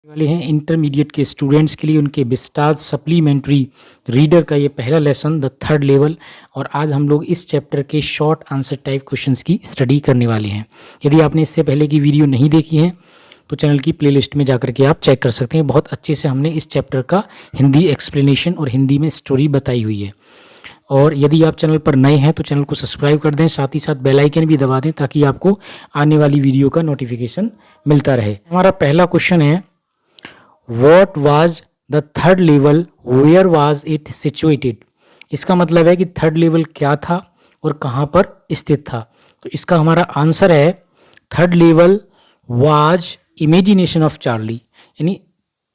वाले हैं इंटरमीडिएट के स्टूडेंट्स के लिए उनके विस्तार सप्लीमेंट्री रीडर का ये पहला लेसन द थर्ड लेवल। और आज हम लोग इस चैप्टर के शॉर्ट आंसर टाइप क्वेश्चंस की स्टडी करने वाले हैं। यदि आपने इससे पहले की वीडियो नहीं देखी है तो चैनल की प्लेलिस्ट में जाकर के आप चेक कर सकते हैं। बहुत अच्छे से हमने इस चैप्टर का हिंदी एक्सप्लेनेशन और हिंदी में स्टोरी बताई हुई है। और यदि आप चैनल पर नए हैं तो चैनल को सब्सक्राइब कर दें, साथ ही साथ बेल आइकन भी दबा दें ताकि आपको आने वाली वीडियो का नोटिफिकेशन मिलता रहे। हमारा पहला क्वेश्चन है, What was the third level? Where was it situated? इसका मतलब है कि थर्ड लेवल क्या था और कहाँ पर स्थित था। तो इसका हमारा आंसर है third level was imagination of Charlie. यानी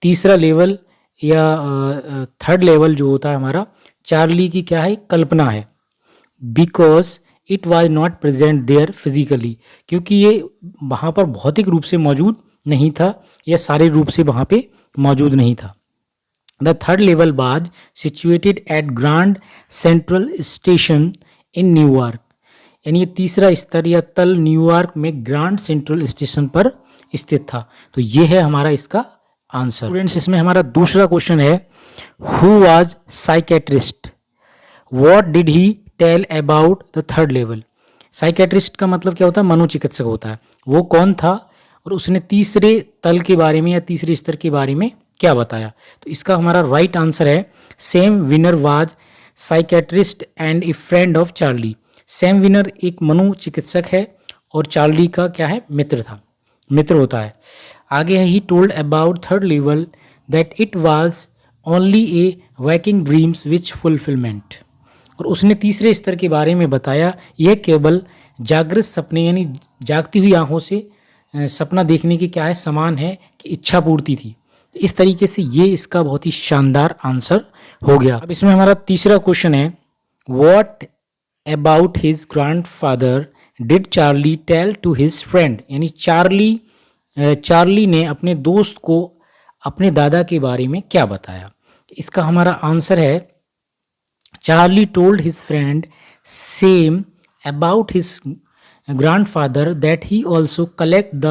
तीसरा लेवल या थर्ड लेवल जो होता है हमारा चार्ली की क्या है, कल्पना है। Because it was not present there physically, क्योंकि ये वहाँ पर भौतिक रूप से मौजूद नहीं था या शारीरिक रूप से वहाँ पे मौजूद नहीं था। The third level was situated at grand central station in New York. यानी ये तीसरा स्तर या तल न्यूयॉर्क में ग्रांड सेंट्रल स्टेशन पर स्थित था। तो ये है हमारा इसका आंसर। स्टूडेंट्स, इसमें हमारा दूसरा क्वेश्चन है, who was psychiatrist? What did he tell about the third level? Psychiatrist का मतलब क्या होता है, मनोचिकित्सक होता है। वो कौन था और उसने तीसरे तल के बारे में या तीसरे स्तर के बारे में क्या बताया? तो इसका हमारा राइट आंसर है Sam winner was psychiatrist and A friend of Charlie. Sam winner एक मनोचिकित्सक है और चार्ली का क्या है, मित्र था, मित्र होता है। आगे है, he told about third level that it was only a waking dreams which fulfilment. और उसने तीसरे स्तर के बारे में बताया यह केवल जागृत सपने यानी जागती हुई आंखों से सपना देखने की क्या है, समान है कि इच्छा पूर्ति थी। तो इस तरीके से ये इसका बहुत ही शानदार आंसर हो गया। अब इसमें हमारा तीसरा क्वेश्चन है, what about his grandfather did Charlie tell to his friend? यानी चार्ली ने अपने दोस्त को अपने दादा के बारे में क्या बताया? इसका हमारा आंसर है Charlie told his friend same about his grandfather that he also collect the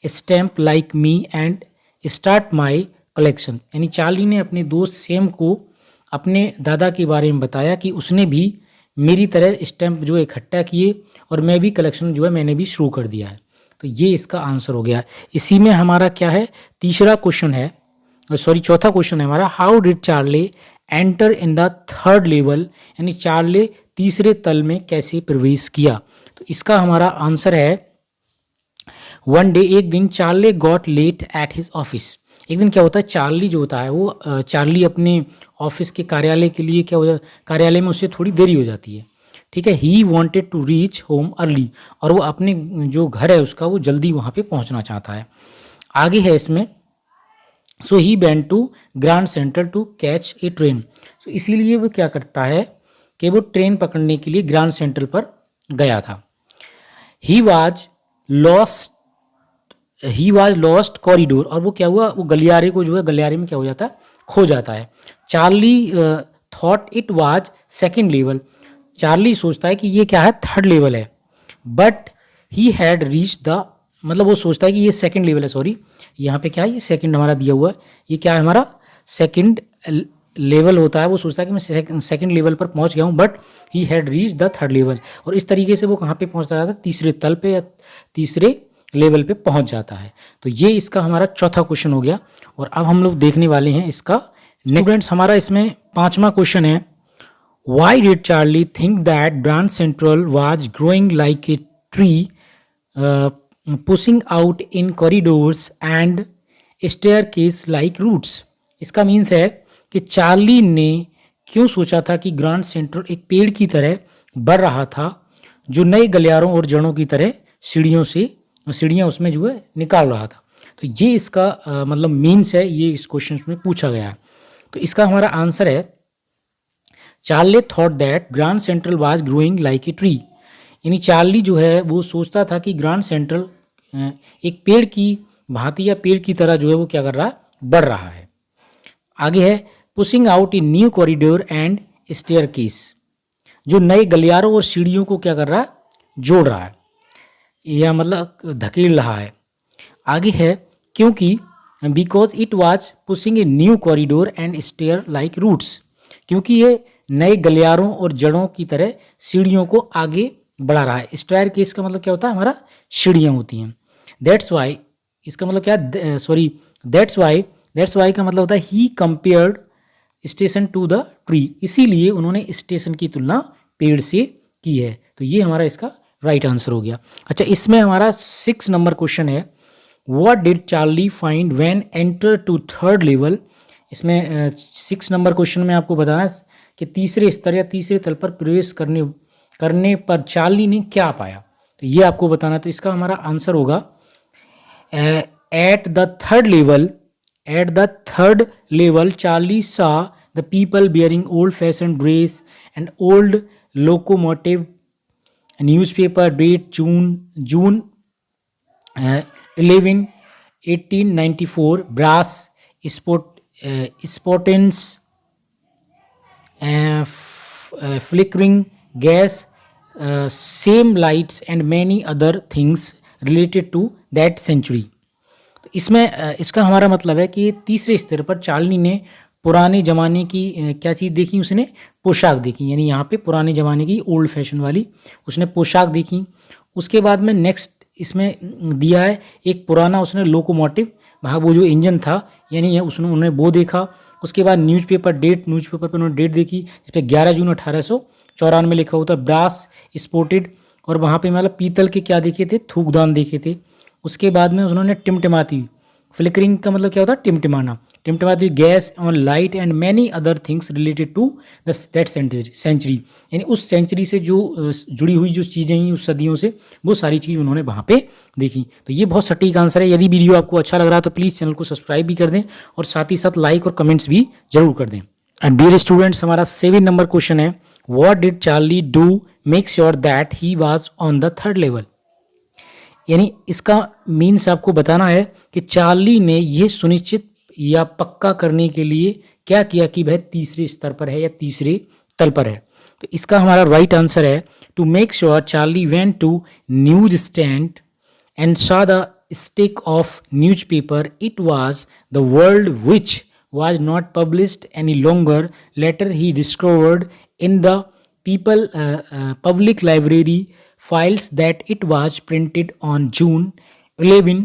stamp like me and start my collection। यानी चार्ली ने अपने दोस्त सेम को अपने दादा के बारे में बताया कि उसने भी मेरी तरह स्टैम्प जो इकट्ठा किए और मैं भी कलेक्शन जो है मैंने भी शुरू कर दिया है। तो ये इसका आंसर हो गया। इसी में हमारा क्या है, तीसरा क्वेश्चन है, चौथा क्वेश्चन है हमारा, how did Charlie enter in the third level? यानी चार्ली तीसरे तल में कैसे प्रवेश किया? तो इसका हमारा आंसर है वन डे, एक दिन Charlie got late at his office. एक दिन क्या होता है, चार्ली जो होता है वो चार्ली अपने ऑफिस के कार्यालय के लिए क्या हो जाता है, कार्यालय में उससे थोड़ी देरी हो जाती है। ठीक है, he wanted to reach home early, और वो अपने जो घर है उसका वो जल्दी वहाँ पे पहुँचना चाहता है। आगे है इसमें, so he went to Grand Central to catch a train. तो इसीलिए वो क्या करता है कि वो ट्रेन पकड़ने के लिए ग्रैंड सेंट्रल पर गया था। ही वॉज लॉस्ट कॉरिडोर, और वो क्या हुआ, वो गलियारे को जो है गलियारे में क्या हो जाता है, खो जाता है। Charlie thought it was second level. Charlie सोचता है कि ये क्या है, थर्ड लेवल है। But he had reach the, मतलब वो सोचता है कि ये सेकंड लेवल है। सॉरी, यहाँ पे क्या है, ये सेकंड हमारा दिया हुआ है, ये क्या है हमारा सेकंड लेवल होता है। वो सोचता है कि मैं सेकंड लेवल पर पहुंच गया हूं, but he had reach the third level. और इस तरीके से वो कहाँ पे पहुंचता जाता है, तीसरे तल पे या तीसरे लेवल पे पहुंच जाता है। तो ये इसका हमारा चौथा क्वेश्चन हो गया। और अब हम लोग देखने वाले हैं इसका स्टूडेंट्स, हमारा इसमें पांचवा क्वेश्चन है, why did Charlie think that Grand Central was growing like a tree pushing out in corridors and staircase like roots? इसका मीन्स है कि चार्ली ने क्यों सोचा था कि ग्रैंड सेंट्रल एक पेड़ की तरह बढ़ रहा था जो नए गलियारों और जड़ों की तरह सीढ़ियाँ उसमें जो है निकाल रहा था। तो ये इसका मतलब मीन्स है, ये इस क्वेश्चन में पूछा गया है। तो इसका हमारा आंसर है Charlie thought that Grand Central was growing like a tree. यानी चार्ली जो है वो सोचता था कि ग्रैंड सेंट्रल एक पेड़ की भांति या पेड़ की तरह जो है वो क्या कर रहा है, बढ़ रहा है। आगे है, pushing out A new corridor and staircase, जो नए गलियारों और सीढ़ियों को क्या कर रहा है, जोड़ रहा है या मतलब धकेल रहा है। आगे है, क्योंकि because it was pushing a new corridor and stair like roots, क्योंकि ये नए गलियारों और जड़ों की तरह सीढ़ियों को आगे बढ़ा रहा है। स्टेयर केस का मतलब क्या होता है, हमारा सीढ़ियाँ होती हैं। दैट्स वाई, इसका मतलब क्या, सॉरी, दैट्स वाई का मतलब होता है he compared station to the tree, इसीलिए उन्होंने स्टेशन की तुलना पेड़ से की है। तो ये हमारा इसका राइट आंसर हो गया। अच्छा, इसमें हमारा 6 नंबर क्वेश्चन है, what did Charlie find when enter to third level. इसमें 6 नंबर क्वेश्चन में आपको बताना है कि तीसरे स्तर या तीसरे तल पर प्रवेश करने पर चार्ली ने क्या पाया, तो ये आपको बताना। तो इसका हमारा आंसर होगा at the third level Charlie saw the people bearing old fashion dress and old locomotive, newspaper date June 11 1894, brass spittoons, flickering gas, same lights and many other things related to that century। तो इसमें इसका हमारा मतलब है कि तीसरे स्तर पर चार्ली ने पुराने ज़माने की क्या चीज़ देखी, उसने पोशाक देखी, यानी यहाँ पे पुराने ज़माने की ओल्ड फैशन वाली उसने पोशाक देखी। उसके बाद में नेक्स्ट इसमें दिया है एक पुराना उसने लोकोमोटिव, वहाँ वो जो इंजन था यानी उन्होंने वो देखा। उसके बाद न्यूज़पेपर पर उन्होंने डेट देखी जिस पर 11 जून 1894 लिखा हुआ था। ब्रास स्पोर्टेड, और वहाँ पे मतलब पीतल के क्या देखे थे, थूकदान देखे थे। उसके बाद में उन्होंने टिमटिमाती, फ्लिकरिंग का मतलब क्या होता है, टिमटिमाना, टिमटिमाती gas on light and many other things related to that century, यानी उस सेंचुरी से जो जुड़ी हुई जो चीज़ें हैं उस सदियों से, वो सारी चीज़ उन्होंने वहाँ पे देखी। तो ये बहुत सटीक आंसर है। यदि वीडियो आपको अच्छा लग रहा है तो प्लीज़ चैनल को सब्सक्राइब भी कर दें और साथ ही साथ लाइक और कमेंट्स भी जरूर कर दें। एंड डियर स्टूडेंट्स, हमारा 7 नंबर क्वेश्चन है, what did Charlie do make sure that he was on the third level. यानी इसका मीन्स आपको बताना है कि चार्ली ने यह सुनिश्चित या पक्का करने के लिए क्या किया कि वह तीसरे स्तर पर है या तीसरे तल पर है। तो इसका हमारा राइट आंसर है, to make sure Charlie went to news stand and saw the stick of newspaper, it was the world which was not published any longer. Later he discovered in the public library files that it was printed on June 11,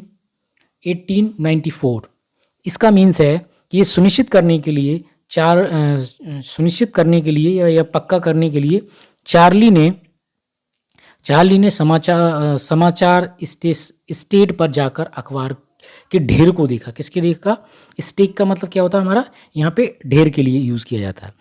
1894। इसका means है कि ये सुनिश्चित करने के लिए या पक्का करने के लिए चार्ली ने समाचार स्टेट पर जाकर अखबार के ढेर को देखा। किसके देखा, स्टेक का मतलब क्या होता है हमारा, यहाँ पे ढेर के लिए यूज़ किया जाता है।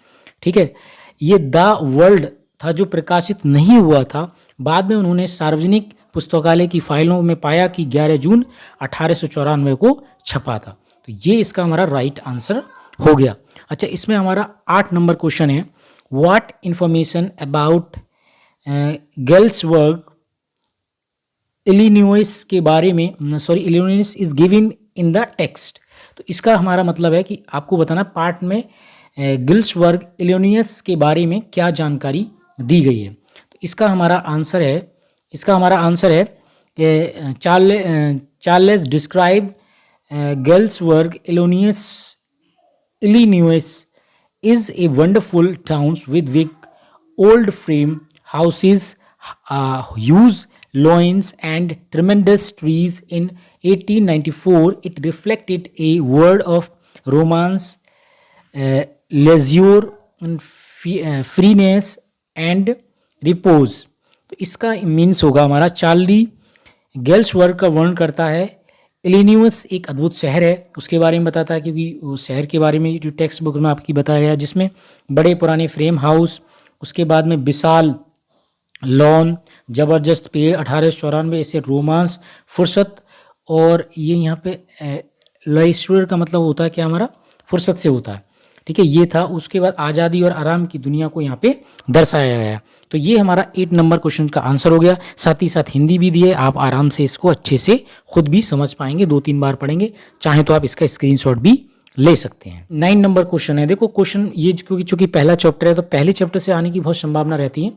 ठीक है, ये द वर्ल्ड था जो प्रकाशित नहीं हुआ था। बाद में उन्होंने सार्वजनिक पुस्तकालय की फाइलों में पाया कि 11 जून 1894 को छपा था। तो ये इसका हमारा राइट आंसर हो गया। अच्छा, इसमें हमारा 8 नंबर क्वेश्चन है, what information about Galesburg Illinois के बारे में, Illinois is given in the text. तो इसका हमारा मतलब है कि आपको बताना पार्ट में गेल्सबर्ग इलिनॉइस के बारे में क्या जानकारी दी गई है। तो इसका हमारा आंसर है कि Charles describe Galesburg Illinois is a wonderful town with big old frame houses, huge lawns and tremendous trees. In 1894 it reflected a world of romance, leisure and freeness and repose। तो इसका means होगा हमारा, Charlie Galesburg का वर्णन करता है। Illinois एक अद्भुत शहर है उसके बारे में बताता है, क्योंकि उस शहर के बारे में जो टेक्स्ट बुक में आपकी बताया गया, जिसमें बड़े पुराने फ्रेम हाउस, उसके बाद में विशाल लॉन, ज़बरदस्त पेड़, 1894 ऐसे रोमांस, फुर्सत, और ये यहाँ पे लेस्वर का मतलब होता है क्या हमारा, फुर्सत से होता है। ठीक है, ये था। उसके बाद आज़ादी और आराम की दुनिया को यहाँ पे दर्शाया गया। तो ये हमारा 8 नंबर क्वेश्चन का आंसर हो गया। साथ ही साथ हिंदी भी दी है, आप आराम से इसको अच्छे से खुद भी समझ पाएंगे, 2-3 बार पढ़ेंगे। चाहे तो आप इसका स्क्रीनशॉट भी ले सकते हैं। 9 नंबर क्वेश्चन है, देखो क्वेश्चन ये क्योंकि चूंकि पहला चैप्टर है तो पहले चैप्टर से आने की बहुत संभावना रहती है,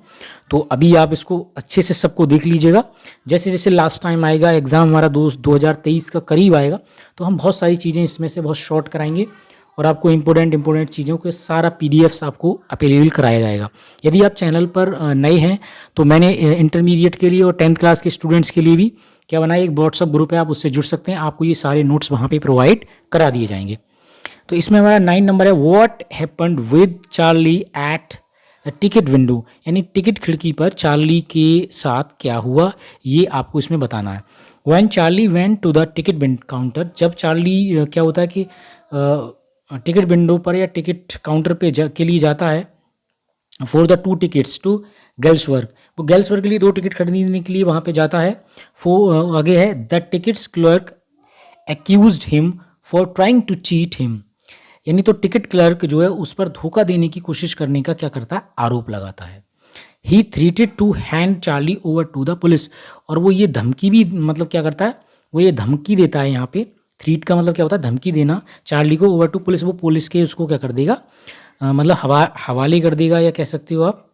तो अभी आप इसको अच्छे से सबको देख लीजिएगा। जैसे जैसे लास्ट टाइम आएगा एग्जाम हमारा 2023 का करीब आएगा, तो हम बहुत सारी चीज़ें इसमें से बहुत शॉर्ट कराएंगे और आपको इंपॉर्टेंट चीज़ों के सारा पीडीएफ्स आपको अवेलेबल कराया जाएगा। यदि आप चैनल पर नए हैं तो मैंने इंटरमीडिएट के लिए और 10th क्लास के स्टूडेंट्स के लिए भी क्या बनाया, एक व्हाट्सअप ग्रुप है, आप उससे जुड़ सकते हैं, आपको ये सारे नोट्स वहाँ पे प्रोवाइड करा दिए जाएंगे। तो इसमें हमारा 9 नंबर है, what happened with Charlie at the ticket window, यानी टिकट खिड़की पर चार्ली के साथ क्या हुआ, ये आपको इसमें बताना है। When Charlie went to the ticket counter, जब चार्ली क्या होता है कि टिकट विंडो पर या टिकट काउंटर पे के लिए जाता है, फॉर द 2 टिकट्स टू गर्ल्सवर्ग, वो गर्ल्सवर्ग के लिए 2 टिकट खरीदने के लिए वहाँ पे जाता है। आगे है, the tickets clerk accused him for trying to cheat him, यानी तो टिकट क्लर्क जो है उस पर धोखा देने की कोशिश करने का क्या करता है, आरोप लगाता है। He threatened to hand Charlie over to the police, और वो ये धमकी भी मतलब क्या करता है, वो ये धमकी देता है, यहाँ पे थ्रीट का मतलब क्या होता है, धमकी देना, चार्ली को ओवर टू पुलिस, वो पुलिस के उसको क्या कर देगा, मतलब हवाले कर देगा या कह सकते हो आप।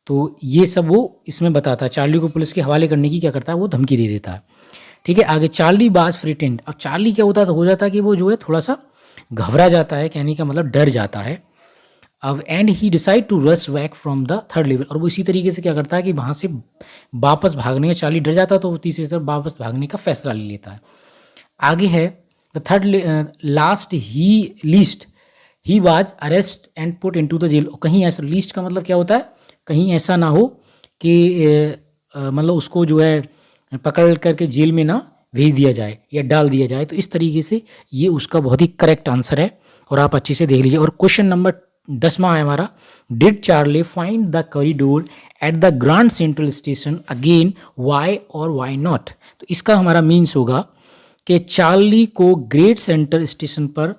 तो ये सब वो इसमें बताता है, चार्ली को पुलिस के हवाले करने की क्या करता है, वो धमकी दे देता है। ठीक है, आगे चार्ली बाज फ्रिटेंड, अब चार्ली क्या होता है, तो हो जाता है कि वो जो है थोड़ा सा घबरा जाता है, कहने का मतलब डर जाता है। अब and he decide to rush back from the 3rd level, और वो इसी तरीके से क्या करता है कि वहाँ से वापस भागने का, चार्ली डर जाता है तो वो तीसरी तरफ वापस भागने का फैसला ले लेता है। आगे है the 3rd last he was arrest and put into the jail, कहीं ऐसा, लीस्ट का मतलब क्या होता है, कहीं ऐसा ना हो कि मतलब उसको जो है पकड़ करके जेल में ना भेज दिया जाए या डाल दिया जाए, तो इस तरीके से ये उसका बहुत ही करेक्ट आंसर है और आप अच्छे से देख लीजिए। और क्वेश्चन नंबर 10वां है हमारा, did Charlie find the corridor at the Grand Central station again, why और वाई नॉट, तो इसका हमारा मीन्स होगा कि चार्ली को ग्रेट सेंट्रल स्टेशन पर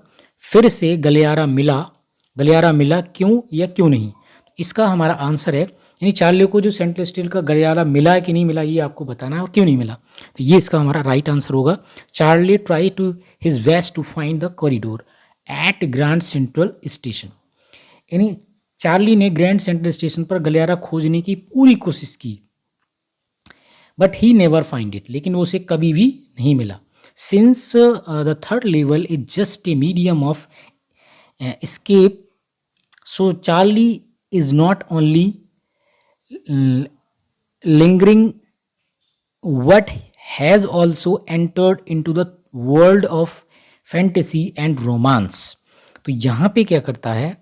फिर से गलियारा मिला क्यों या क्यों नहीं, तो इसका हमारा आंसर है, यानी चार्ली को जो सेंट्रल स्टेशन का गलियारा मिला है कि नहीं मिला, ये आपको बताना है और क्यों नहीं मिला, तो ये इसका हमारा राइट आंसर होगा। Charlie try to his best to find the corridor at Grand Central station, यानी चार्ली ने ग्रैंड सेंट्रल स्टेशन पर गलियारा खोजने की पूरी कोशिश की, but he never find it, लेकिन वो उसे कभी भी नहीं मिला। Since the 3rd level is just a medium of escape, so Charlie is not only lingering but has also entered into the world of fantasy and romance, तो यहाँ पे क्या करता है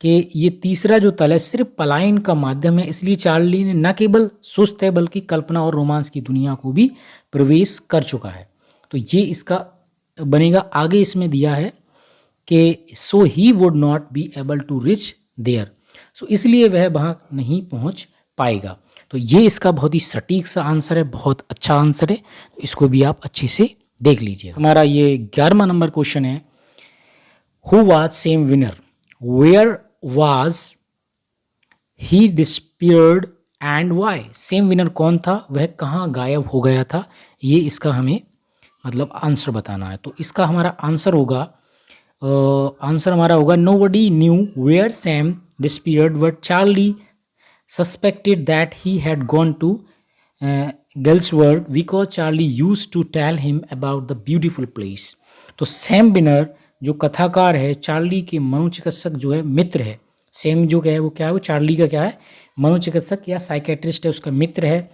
कि ये तीसरा जो तल है सिर्फ पलायन का माध्यम है, इसलिए चार्ली ने न केवल सुस्त है बल्कि कल्पना और रोमांस की दुनिया को भी प्रवेश कर चुका है, तो ये इसका बनेगा। आगे इसमें दिया है कि so he would not be able to reach there, so इसलिए वह वहाँ नहीं पहुँच पाएगा, तो ये इसका बहुत ही सटीक सा आंसर है, बहुत अच्छा आंसर है, तो इसको भी आप अच्छे से देख लीजिए। हमारा ये 11वां नंबर क्वेश्चन है, who was Sam Weiner, where was he disappeared and why, Sam Weiner कौन था, वह कहाँ गायब हो गया था, ये इसका हमें मतलब आंसर बताना है। तो इसका हमारा आंसर होगा nobody knew where Sam disappeared but Charlie suspected that he had gone to Galesburg because Charlie used to tell him about the beautiful place, तो सैम बिनर जो कथाकार है, चार्ली के मनोचिकित्सक जो है मित्र है, सैम जो क्या है वो क्या है, वो चार्ली का क्या है, मनोचिकित्सक या साइकेट्रिस्ट है, उसका मित्र है।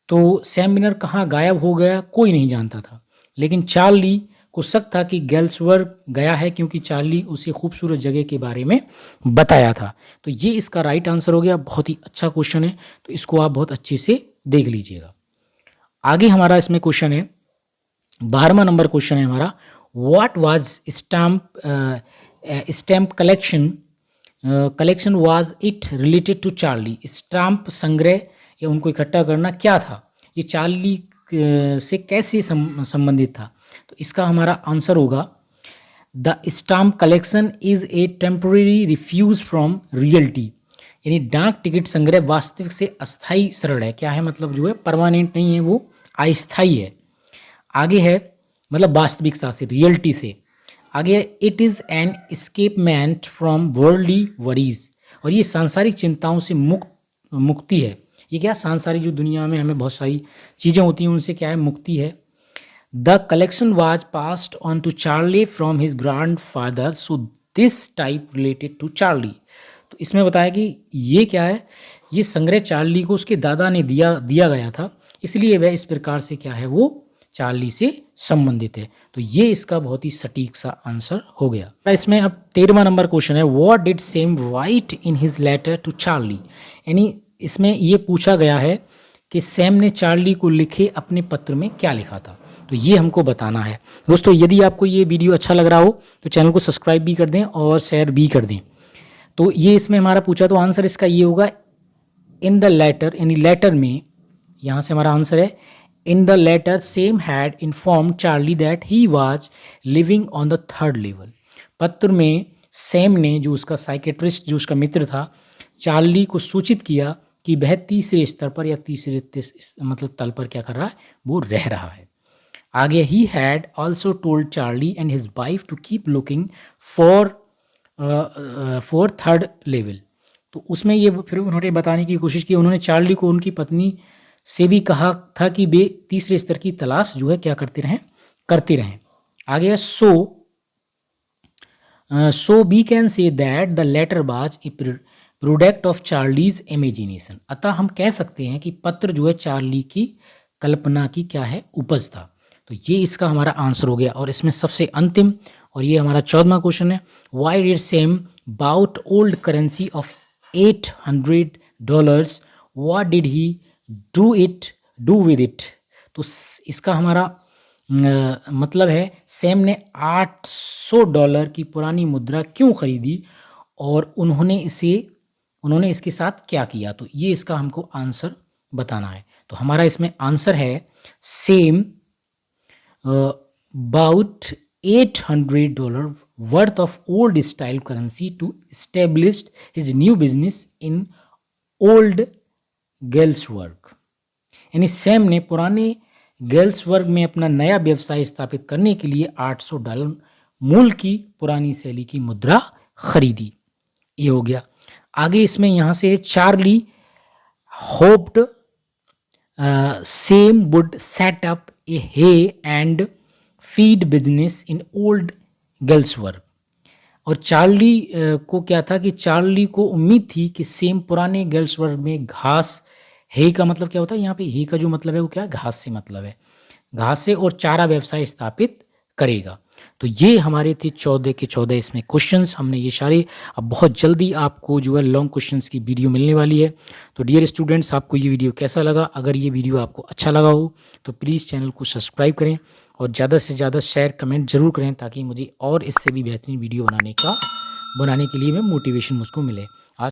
तो सैम बिनर कहाँ गायब हो गया कोई नहीं जानता था, लेकिन चार्ली को शक था कि गर्ल्सवर्ग गया है क्योंकि चार्ली उसे खूबसूरत जगह के बारे में बताया था, तो ये इसका राइट आंसर हो गया। बहुत ही अच्छा क्वेश्चन है, तो इसको आप बहुत अच्छे से देख लीजिएगा। आगे हमारा इसमें क्वेश्चन है 12वां नंबर क्वेश्चन है हमारा, what was stamp collection was it related to Charlie, stamp संग्रह या उनको इकट्ठा करना क्या था, ये चार्ली से कैसे संबंधित था, तो इसका हमारा आंसर होगा the stamp collection is a temporary refuse from reality, यानी डाक टिकट संग्रह वास्तविक से अस्थाई शरण है, क्या है मतलब जो है परमानेंट नहीं है, वो अस्थाई है। आगे है मतलब वास्तविकता से, रियलिटी से। आगे it is an escapement from worldly worries, और ये सांसारिक चिंताओं से मुक्ति है। ये क्या, सांसारिक जो दुनिया में हमें बहुत सारी चीज़ें होती हैं उनसे क्या है, मुक्ति है। The collection was passed on to Charlie from his grandfather, so this type related to Charlie. तो इसमें बताया कि ये क्या है, ये संग्रह चार्ली को उसके दादा ने दिया गया था, इसलिए वह इस प्रकार से क्या है, वो चार्ली से संबंधित है। तो ये इसका बहुत ही सटीक सा आंसर हो गया। इसमें अब 13वां नंबर क्वेश्चन है, what did Sam write in his letter to Charlie. यानी इसमें ये पूछा गया है कि सैम ने चार्ली को लिखे अपने पत्र में क्या लिखा था, तो ये हमको बताना है। दोस्तों यदि आपको ये वीडियो अच्छा लग रहा हो तो चैनल को सब्सक्राइब भी कर दें और शेयर भी कर दें। तो ये इसमें हमारा पूछा, तो आंसर इसका ये होगा इन द लेटर, यानी लेटर में, यहाँ से हमारा आंसर है in the letter Sam had inform Charlie that he was living on the 3rd level. पत्र में सैम ने, जो उसका साइकेट्रिस्ट, जो उसका मित्र था, चार्ली को सूचित किया कि वह तीसरे स्तर पर या तीसरे मतलब तल पर क्या कर रहा है, वो रह रहा है। आगे he had also told Charlie and his wife to keep looking for 3rd level. तो उसमें ये फिर उन्होंने बताने की कोशिश की, उन्होंने चार्ली को उनकी पत्नी से भी कहा था कि वे तीसरे स्तर की तलाश जो है क्या करते रहें। आगे so we can say that the letter was a product of Charlie's imagination. अतः हम कह सकते हैं कि पत्र जो है चार्ली की कल्पना की क्या है, उपज था। तो ये इसका हमारा आंसर हो गया। और इसमें सबसे अंतिम और ये हमारा 14वां क्वेश्चन है, why did Sam bought old currency of $800, what did he do with it. तो इसका हमारा मतलब है, सैम ने $800 की पुरानी मुद्रा क्यों खरीदी और उन्होंने इसके साथ क्या किया। तो ये इसका हमको आंसर बताना है। तो हमारा इसमें आंसर है same bought $800 worth of old style currency to establish his new business in old गेल्सवर्ग। यानी सैम ने पुराने गेल्सवर्ग में अपना नया व्यवसाय स्थापित करने के लिए $800 मूल की पुरानी शैली की मुद्रा खरीदी। ये हो गया। आगे इसमें यहाँ से Charlie hoped Sam would set up a hay and feed business in old Galesburg. और चार्ली को क्या था कि चार्ली को उम्मीद थी कि सेम पुराने गेल्सवर्ग में घास, हे का मतलब क्या होता है यहाँ पे, हे का जो मतलब है वो क्या है, घास से मतलब है, घास से और चारा व्यवसाय स्थापित करेगा। तो ये हमारे थे 14 के 14 इसमें क्वेश्चंस, हमने ये सारे। अब बहुत जल्दी आपको जो है लॉन्ग क्वेश्चंस की वीडियो मिलने वाली है। तो डियर स्टूडेंट्स, आपको ये वीडियो कैसा लगा? अगर ये वीडियो आपको अच्छा लगा हो तो प्लीज़ चैनल को सब्सक्राइब करें और ज़्यादा से ज़्यादा शेयर कमेंट ज़रूर करें, ताकि मुझे और इससे भी बेहतरीन वीडियो बनाने के लिए में मोटिवेशन मुझको मिले।